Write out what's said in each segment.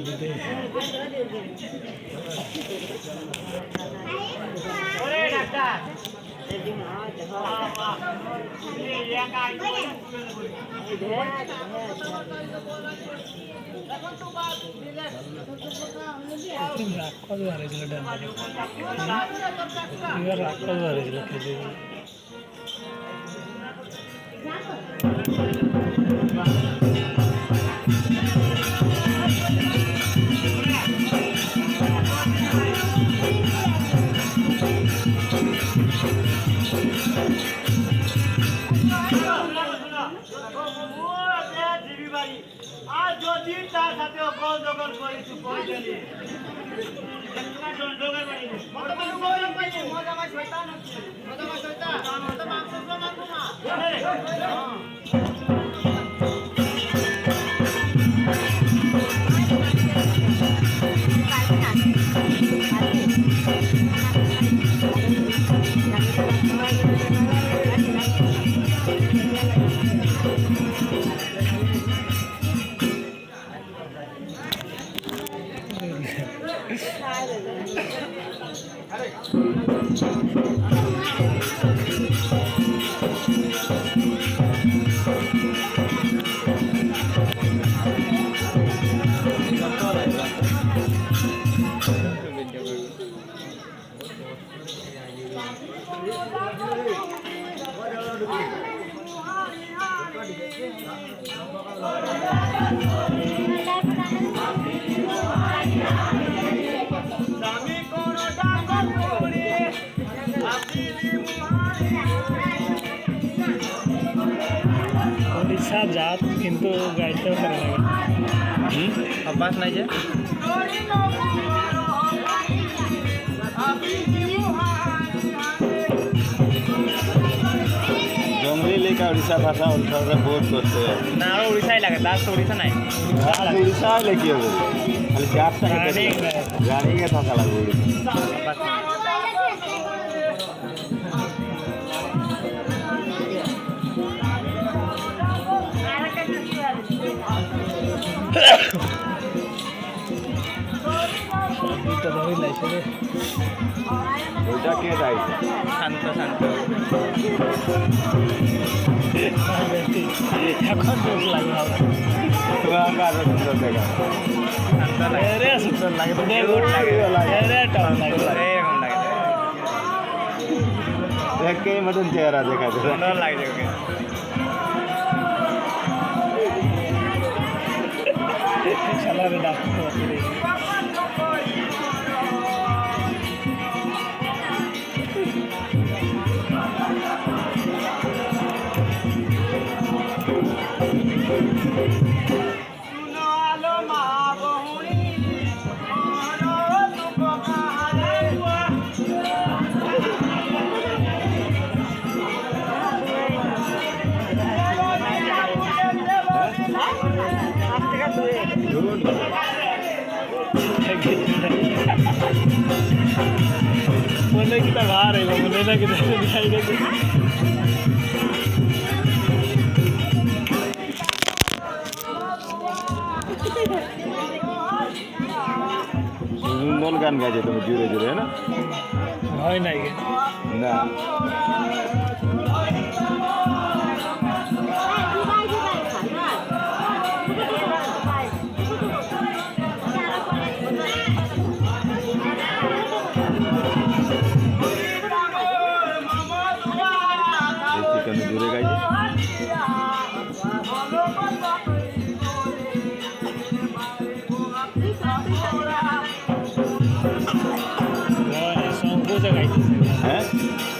দিতে রাগ কত হারিয়েছিল রাগ কত হারিয়েছিল খেতে আর যদি তার সাথে অকল জগল করেছি পয়সালি উড়িষ্যা জাত কিন্তু গাইতেও পারে না অভ্যাস নাই যে জঙ্গলি লেখা উড়িষ্যা ভাষা অনুসারে বহুত কষ্ট না আরো উড়িষ্যাই লাগে তার তো উড়িষ্যা নাই উড়িষ্যা হলে কি হবে খালি চারটা রানিংয়ে থাকা লাগবে উড়িষ্যা ওইটা কে যাইছে শান্ত শান্ত এখন জোর লাগে সুন্দর দেখা সুন্দর লাগে এরকম লাগে দেখে মতন চেহারা দেখা যায় সুন্দর লাগছে ওকে খেলারে ডাকতে बोले कि तक आ रही है बोले ना कि दिखाई दे সুন্দর গান গাইছে তুমি জুড়ে জুড়ে না হয় নাই না জুড়ে গাইছে শঙ্কুর জায়গাইতে হ্যাঁ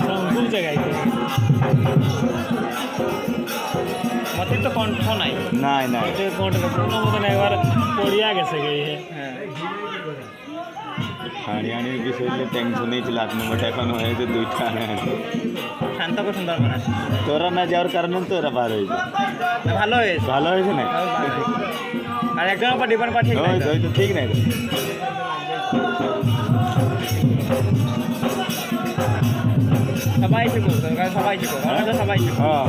শঙ্কুর জায়গাইতে মতে তো কণ্ঠ নাই নাই নাই কোনটা কোনো মতন একবার পড়িয়া গেছে গিয়ে হ্যাঁ হারিয়ানির বিষয় নিয়ে টেনশনেই ছিল 8 নম্বরটা এখন হয়েছে 2টা শান্তকে সুন্দর বানাচ্ছে তোরা না যাওয়ার কারণে তো এরা বার হয়েছে ভালো হয়েছে ভালো হয়েছে না আর একজনের উপর ডিপেন্ড করা ঠিক নাই তো। ওই তো ঠিক নাই সবাই শিখো সবাই শিখো সবাই শিখো হ্যাঁ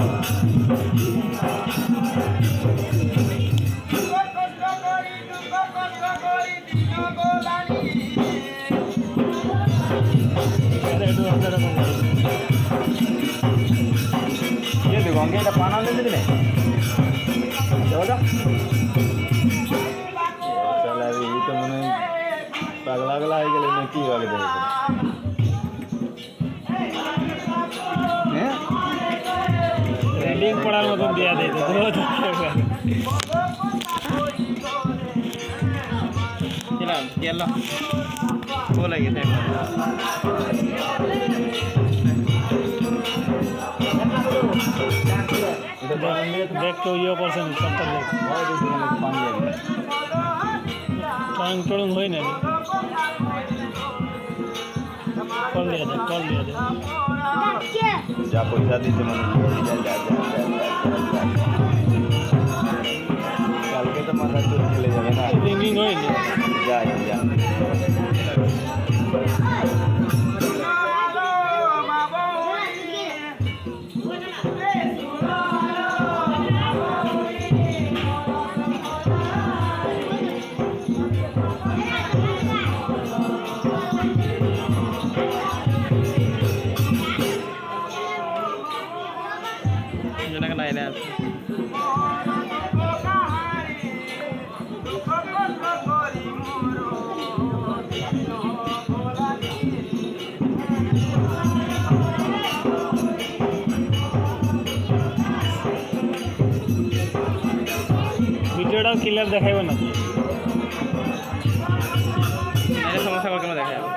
আমাকে এটা বানানো দিবি না দাদা চল আর এই তো মনে হয় পাগলা পাগলা হয়ে গেলে না কি হবে দেখো হ্যাঁ রেলিং পড়ার মতন দিয়া দেয় তো দিলাম গেল বলে গেছে দেখ তো ইয়ে করছেন সবটা দেখ পানি লাগবে টং টং হয় না কল দিয়া দে কল দিয়া দে যা পয়সা দিতে মনে কালকে তো মাথা চুল খেলে যাবে না রিংিং হয় না যাই যা যেটাকে লাইনে আছে ভিডিওটাও ক্লিয়ার দেখাইব না সমস্যা করে কেন দেখা যাবে